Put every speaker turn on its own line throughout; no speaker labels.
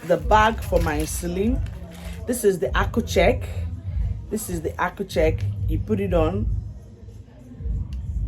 the bag for my insulin. This is the Accu-Chek. This is the Accu-Chek. You put it on.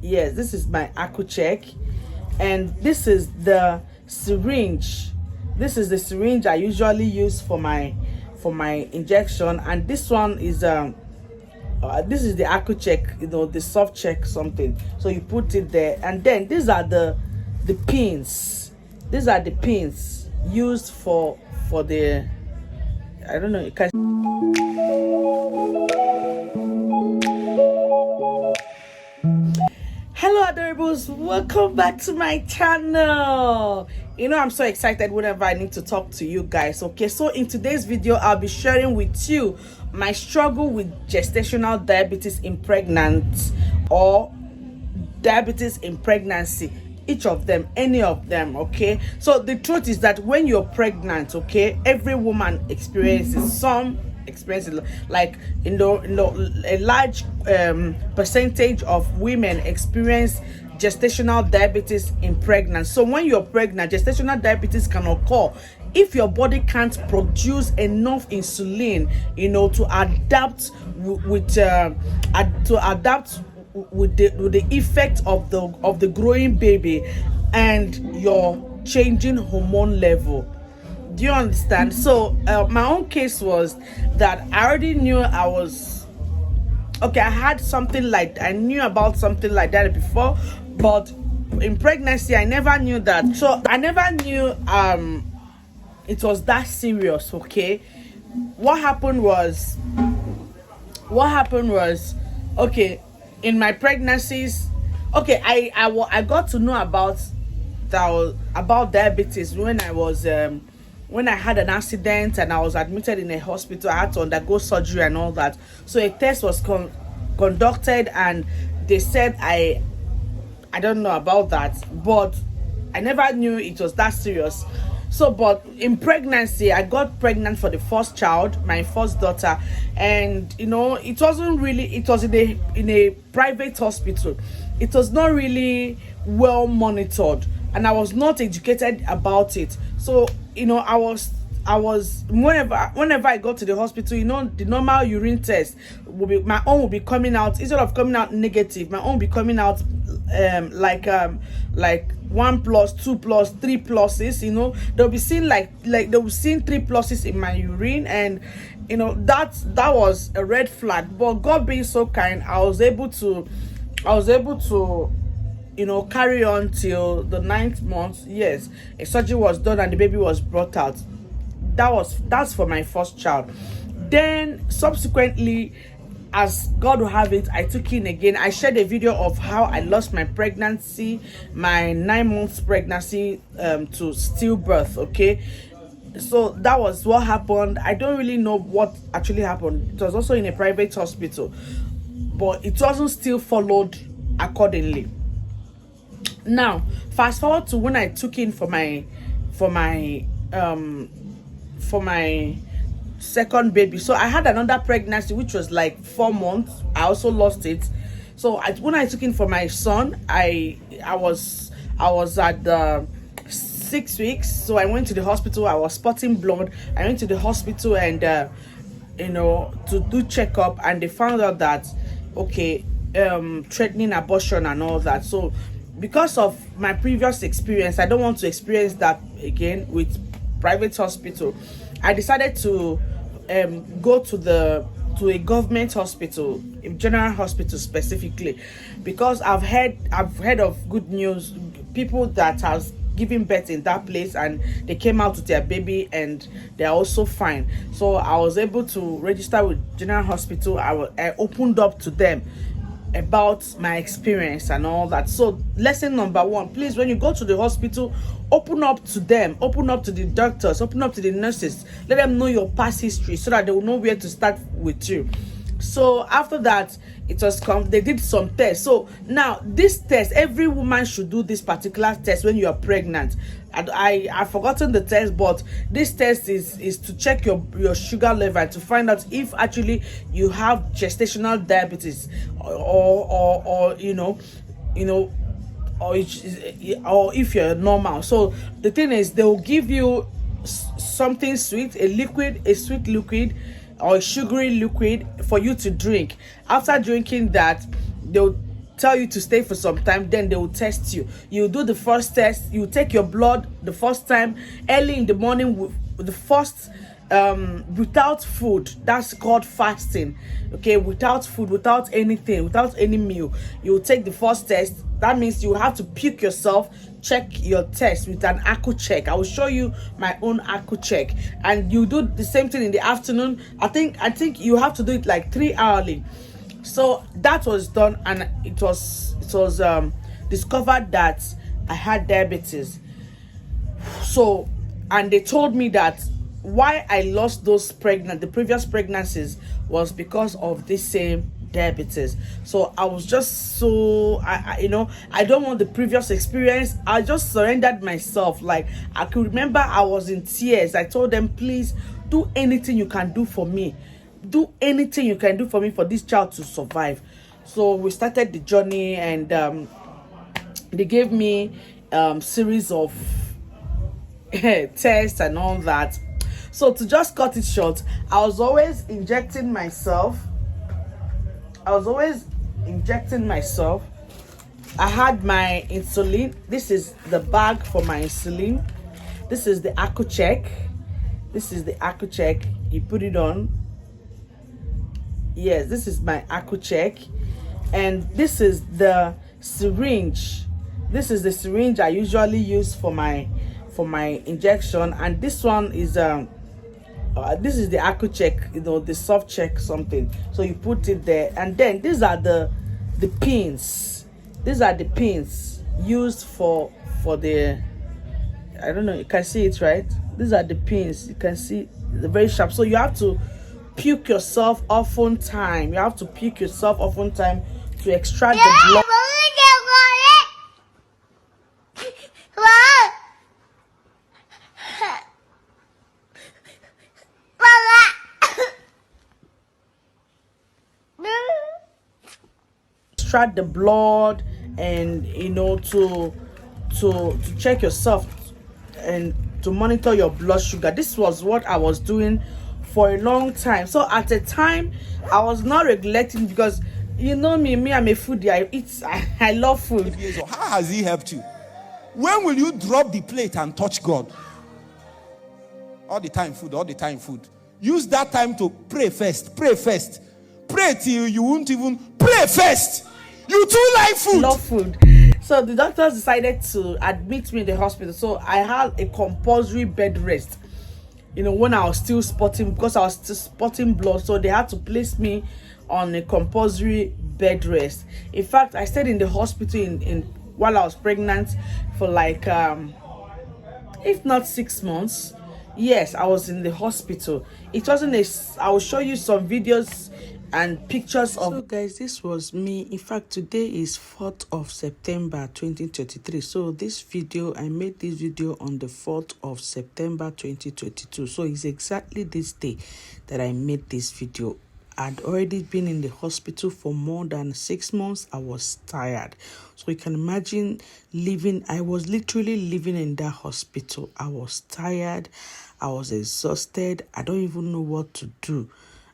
Yes, this is my Accu-Chek. And this is the syringe. This is the syringe I usually use for my injection. And this one is this is the Accu-Chek, the soft check something. So you put it there, and then these are the pins. These are the pins used for the, I don't know, you can. Hello adorables, welcome back to my channel. I'm so excited whenever I need to talk to you guys. Okay, so in today's video I'll be sharing with you my struggle with gestational diabetes in pregnancy or diabetes in pregnancy, each of them, any of them. Okay, so the truth is that when you're pregnant, okay, every woman experiences like a large percentage of women experience gestational diabetes in pregnancy. So when you're pregnant, gestational diabetes can occur if your body can't produce enough insulin, to adapt with the effect of the growing baby and your changing hormone level. Do you understand? So my own case was that I already knew I knew about something like that before, but in pregnancy I never knew that. So I never knew it was that serious. Okay, what happened was okay, in my pregnancies, okay, I got to know about diabetes when I had an accident and I was admitted in a hospital. I had to undergo surgery and all that. So a test was conducted, and they said I don't know about that, but I never knew it was that serious. So, but in pregnancy, I got pregnant for the first child, my first daughter, and it wasn't really. It was in a private hospital. It was not really well monitored, and I was not educated about it. So I was whenever I go to the hospital, the normal urine test my own will be coming out. Instead of coming out negative, my own will be coming out like 1 plus, 2 plus, 3 pluses. They'll be seeing like they'll be seeing 3 pluses in my urine, and that was a red flag. But God being so kind, I was able to carry on till the 9th month. Yes, a surgery was done and the baby was brought out. That's for my first child. Then subsequently, as God will have it, I took in again. I shared a video of how I lost my pregnancy, my 9 months pregnancy to stillbirth. Okay, so that was what happened. I don't really know what actually happened. It was also in a private hospital, but it wasn't still followed accordingly. Now fast forward to when I took in for my second baby. So I had another pregnancy which was like 4 months. I also lost it. So when I took in for my son, I was at the 6 weeks. So I went to the hospital. I was spotting blood. I went to the hospital and to do checkup, and they found out that okay, threatening abortion and all that. So because of my previous experience, I don't want to experience that again with private hospital. I decided to go to a government hospital, a general hospital specifically, because I've heard of good news, people that has given birth in that place and they came out with their baby and they're also fine. So I was able to register with general hospital. I opened up to them about my experience and all that. So lesson number 1, please, when you go to the hospital, open up to them, open up to the doctors, open up to the nurses, let them know your past history so that they will know where to start with you. So after that, they did some tests. So now this test, every woman should do this particular test when you are pregnant. And I've forgotten the test, but this test is to check your sugar level to find out if actually you have gestational diabetes or if you're normal. So the thing is, they will give you something sweet, a liquid, a sweet liquid or a sugary liquid for you to drink. After drinking that, they'll tell you to stay for some time, then they will test you. You do the first test, you take your blood the first time early in the morning with the first without food. That's called fasting. Okay, without food, without anything, without any meal, you take the first test. That means you have to puke yourself, check your test with an ACU check. I will show you my own ACU check, and you do the same thing in the afternoon. I think you have to do it like 3 hourly. So that was done, and it was discovered that I had diabetes. So, and they told me that why I lost the previous pregnancies was because of this same diabetes. So I was just so I don't want the previous experience. I just surrendered myself. Like, I could remember I was in tears. I told them, please do anything you can do for me. Do anything you can do for me, for this child to survive. So we started the journey, and they gave me series of tests and all that. So to just cut it short, I was always injecting myself. I had my insulin. This is the bag for my insulin. This is the ACU check. You put it on. Yes, this is my ACU check. And this is the syringe. This is the syringe I usually use for my injection. And this one is this is the ACU check, the soft check something. So you put it there, and then these are the pins. These are the pins used for the, I don't know, you can see it, right? These are the pins. You can see they're very sharp. So you have to puke yourself often time. You have to puke yourself often time to extract the blood. Extract the blood, and to check yourself and to monitor your blood sugar. This was what I was doing for a long time. So at the time, I was not regulating, because me, I'm a foodie. I love food.
So how has he helped you? When will you drop the plate and touch God? All the time food. Use that time to pray first. Pray till you won't even pray first. You too like food.
Love food. So the doctors decided to admit me in the hospital. So I had a compulsory bed rest. When I was still spotting, because I was still spotting blood, so they had to place me on a compulsory bed rest. In fact, I stayed in the hospital in while I was pregnant for like if not 6 months. Yes, I was in the hospital. It wasn't I will show you some videos and pictures of. So guys, this was me. In fact, today is 4th of September 2023. So this video, I made this video on the 4th of September 2022. So it's exactly this day that I made this video. I'd already been in the hospital for more than 6 months. I was tired. So you can imagine I was literally living in that hospital. I was tired. I was exhausted. I don't even know what to do.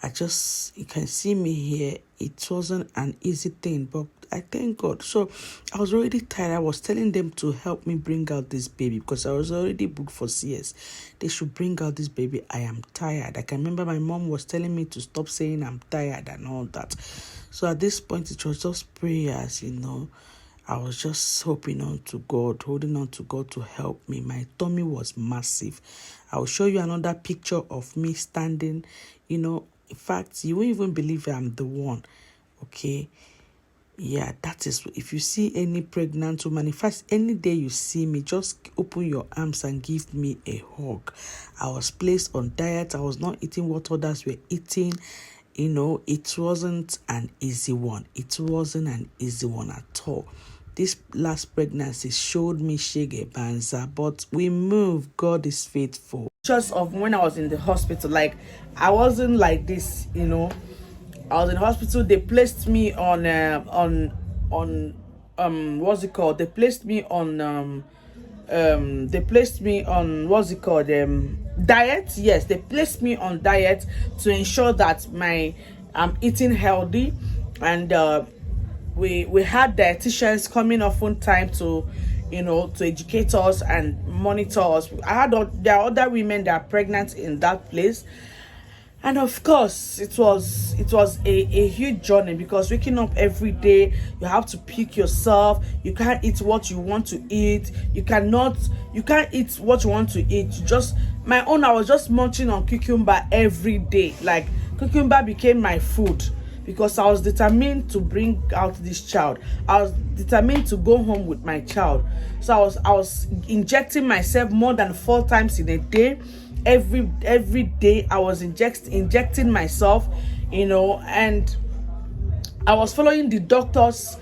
You can see me here. It wasn't an easy thing, but I thank God. So I was already tired. I was telling them to help me bring out this baby, because I was already booked for CS. They should bring out this baby. I am tired. I can remember my mom was telling me to stop saying I'm tired and all that. So at this point, it was just prayers, I was just holding on to God to help me. My tummy was massive. I will show you another picture of me standing, In fact, you won't even believe I'm the one. Okay. Yeah, that is, if you see any pregnant woman, in fact, any day you see me, just open your arms and give me a hug. I was placed on diet. I was not eating what others were eating. It wasn't an easy one. It wasn't an easy one at all. This last pregnancy showed me Shege Banza, but we move. God is faithful. Just of when I was in the hospital, like, I wasn't like this, I was in the hospital. They placed me on what's it called? They placed me on they placed me on, what's it called, diet. Yes, they placed me on diet to ensure that I'm eating healthy. And we had dietitians coming often time to, to educate us and monitor us. There are other women that are pregnant in that place. And of course, it was a huge journey, because waking up every day, you have to pick yourself. You can't eat what you want to eat. You can't eat what you want to eat. I was just munching on cucumber every day. Like, cucumber became my food, because I was determined to bring out this child. I was determined to go home with my child. So I was injecting myself more than 4 times in a day. Every day I was injecting myself, and I was following the doctor's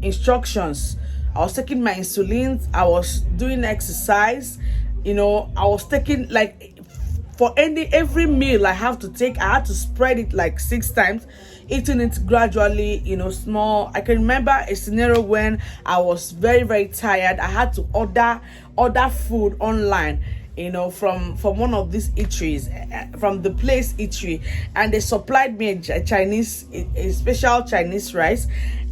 instructions. I was taking my insulin. I was doing exercise. I was taking, like, for every meal I had to spread it like 6 times, eating it gradually, small. I can remember a scenario when I was very, very tired. I had to order food online, from one of these eateries, from the place eatery, and they supplied me a special Chinese rice.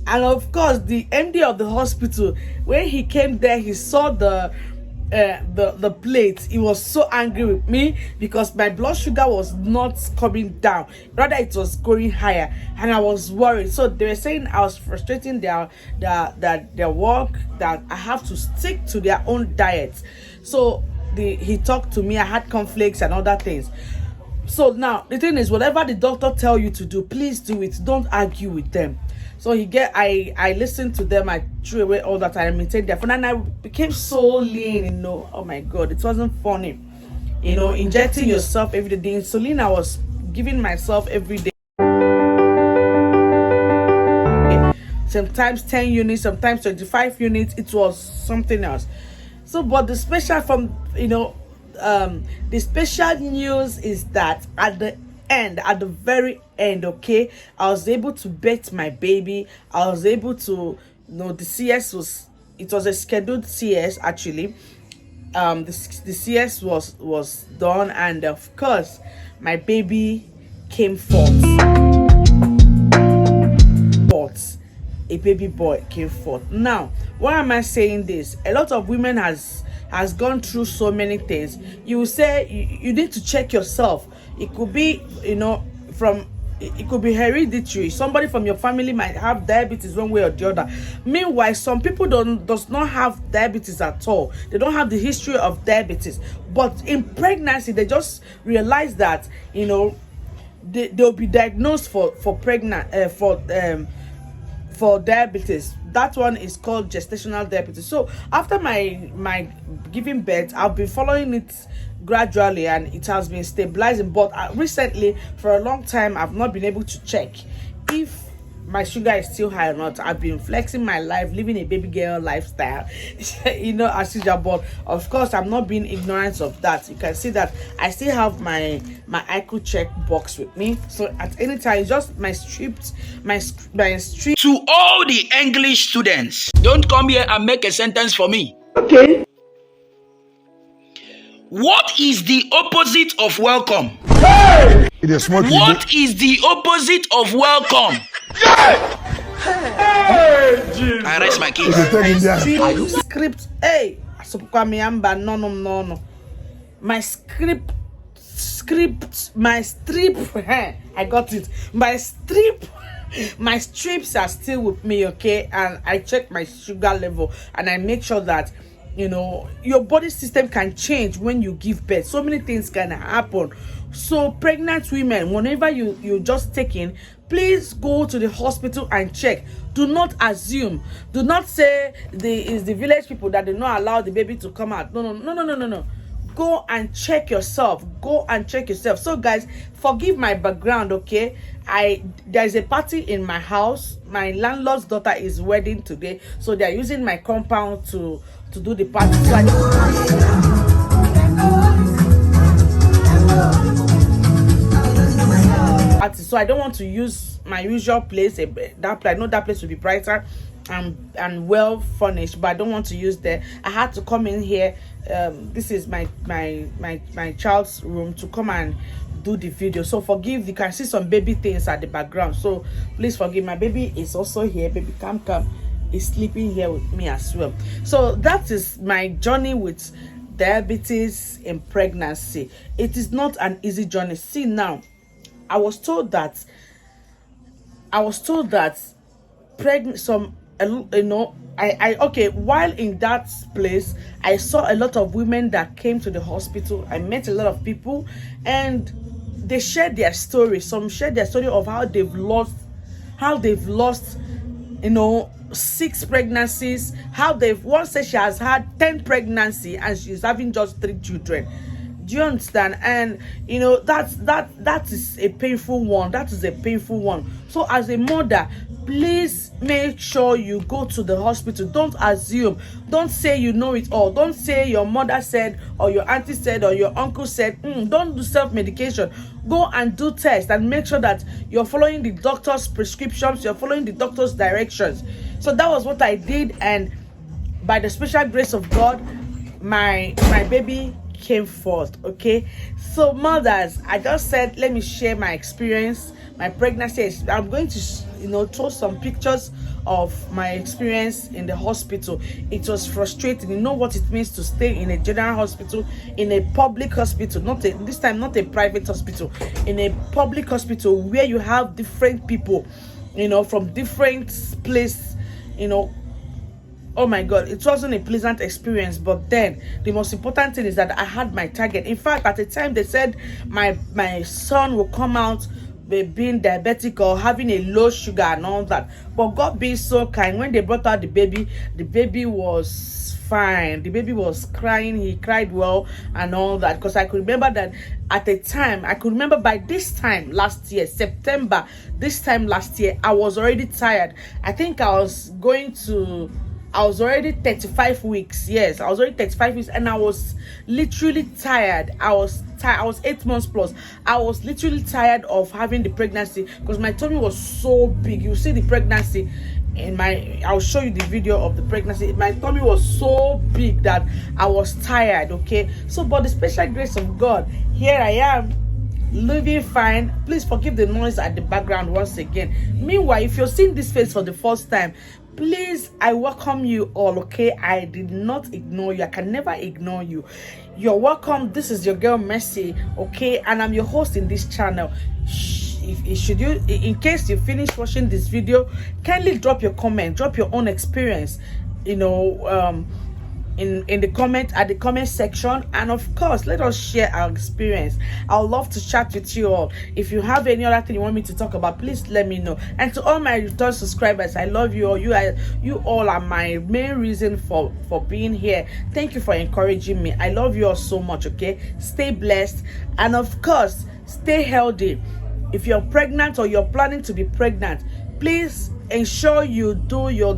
And of course, the MD of the hospital, when he came there, he saw the plate. He was so angry with me, because my blood sugar was not coming down, rather it was going higher, and I was worried. So they were saying I was frustrating their work, that I have to stick to their own diet. So he talked to me. I had conflicts and other things. So now the thing is, whatever the doctor tell you to do, please do it. Don't argue with them. So I listened to them. I threw away all that. I maintained their phone, and I became so lean. Oh my God, it wasn't funny. Injecting yourself every day. The insulin I was giving myself every day. Sometimes 10 units, sometimes 25 units. It was something else. So, but the special the special news is that at the very end, okay, I was able to birth my baby. I was able to, the CS was a scheduled CS actually. The CS was done, and of course, my baby came forth. A baby boy came forth. Now, why am I saying this? A lot of women has gone through so many things. You will say you need to check yourself. It could be, it could be hereditary. Somebody from your family might have diabetes one way or the other. Meanwhile, some people does not have diabetes at all. They don't have the history of diabetes. But in pregnancy, they just realize that, they'll be diagnosed for diabetes. That one is called gestational diabetes. So after my giving birth, I've been following it gradually, and it has been stabilizing. But recently, for a long time, I've not been able to check if my sugar is still high or not. I've been flexing my life, living a baby girl lifestyle, as usual. But of course, I'm not being ignorant of that. You can see that I still have my IQ check box with me. So at any time, just my strip.
To all the English students, don't come here and make a sentence for me.
Okay.
What is the opposite of welcome?
Hey!
What is the opposite of welcome?
Hey, Jesus.
I rest my case.
Script. Hey, no. My script. My strip. I got it. My strips are still with me, okay? And I check my sugar level, and I make sure that your body system can change when you give birth. So many things can happen. So pregnant women, whenever you just taking, please go to the hospital and check. Do not assume. Do not say it's the village people that do not allow the baby to come out. No. Go and check yourself. So guys, forgive my background, okay? There's a party in my house. My landlord's daughter is wedding today, so they're using my compound to do the party. So I don't want to use my usual place. I know that place will be brighter. and well furnished, but I don't want to use there. I had to come in here. This is my child's room, to come and do the video. So forgive, you can see some baby things at the background, so please forgive. My baby is also here. Baby come is sleeping here with me as well. So that is my journey with diabetes in pregnancy. It is not an easy journey. See, now I was told that pregnant, some, you know, I okay, while in that place, I saw a lot of women that came to the hospital. I met a lot of people, and they shared their story. Some shared their story of how they've lost, you know, 6 pregnancies, how one said she has had 10 pregnancy and she's having just 3 children. Do you understand? And you know, that is a painful one. That is a painful one. So as a mother, please make sure you go to the hospital. Don't assume. Don't say you know it all. Don't say your mother said, or your auntie said, or your uncle said. Don't do self-medication. Go and do tests and make sure that you're following the doctor's prescriptions, you're following the doctor's directions. So that was what I did, and by the special grace of God, my baby came forth. Okay, so mothers, I just said let me share my experience, my pregnancy. I'm going to, you know, throw some pictures of my experience in the hospital. It was frustrating. You know what it means to stay in a general hospital, in a public hospital, this time not a private hospital, in a public hospital where you have different people, you know, from different places, you know. Oh my God, it wasn't a pleasant experience. But then the most important thing is that I had my target. In fact, at the time they said my son will come out being diabetic or having a low sugar and all that. But God being so kind, when they brought out the baby was fine. The baby was crying. He cried well and all that. Because I could remember that at the time, by this time last year, September, this time last year, I was already tired. I think I was already 35 weeks. Yes, I was already 35 weeks, and I was literally tired. I was 8 months plus. I was literally tired of having the pregnancy because my tummy was so big. You see the pregnancy in I'll show you the video of the pregnancy. My tummy was so big that I was tired. Okay, so by the special grace of God, here I am, living fine. Please forgive the noise at the background once again. Meanwhile, if you're seeing this face for the first time, please, I welcome you all. Okay, I did not ignore you. I can never ignore you. You're welcome. This is your girl Mercy. Okay, and I'm your host in this channel. In case you finish watching this video, kindly drop your comment, drop your own experience, you know, in the comment section, and of course let us share our experience. I would love to chat with you all. If you have any other thing you want me to talk about, please let me know. And to all my return subscribers, I love you all. You all are my main reason for being here. Thank you for encouraging me. I love you all so much. Okay, stay blessed, and of course stay healthy. If you're pregnant or you're planning to be pregnant, please ensure you do your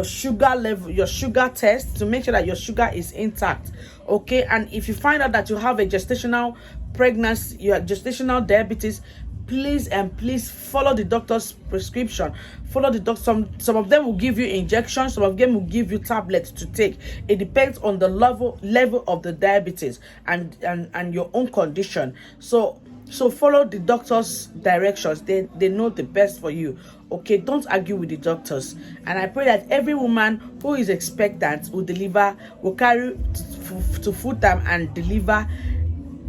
sugar level, your sugar test, to make sure that your sugar is intact. Okay, and if you find out that you have a gestational pregnancy, you have gestational diabetes, please follow the doctor's prescription. Follow the doctor. Some of them will give you injections, some of them will give you tablets to take. It depends on the level of the diabetes and your own condition. So follow the doctor's directions. They know the best for you. Okay, don't argue with the doctors. And I pray that every woman who is expectant will carry to full time and deliver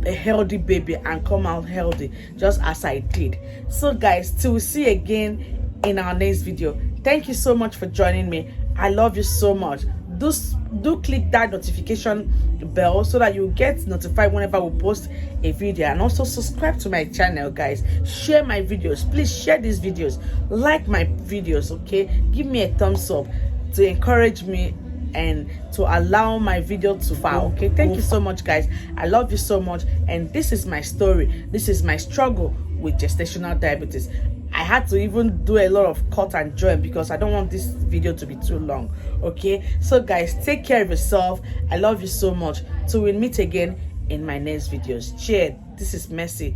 a healthy baby and come out healthy, just as I did. So guys, till we see again in our next video. Thank you so much for joining me. I love you so much. Do click that notification bell so that you get notified whenever we post a video, and also subscribe to my channel. Guys, share my videos. Please share these videos, like my videos. Okay, give me a thumbs up to encourage me and to allow my video to far. Okay, thank you so much, guys. I love you so much, and this is my story. This is my struggle with gestational diabetes. I had to even do a lot of cut and join because I don't want this video to be too long. Okay, so guys, take care of yourself. I love you so much. Till we meet again in my next videos. Cheers. This is Mercy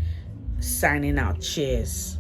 signing out. Cheers.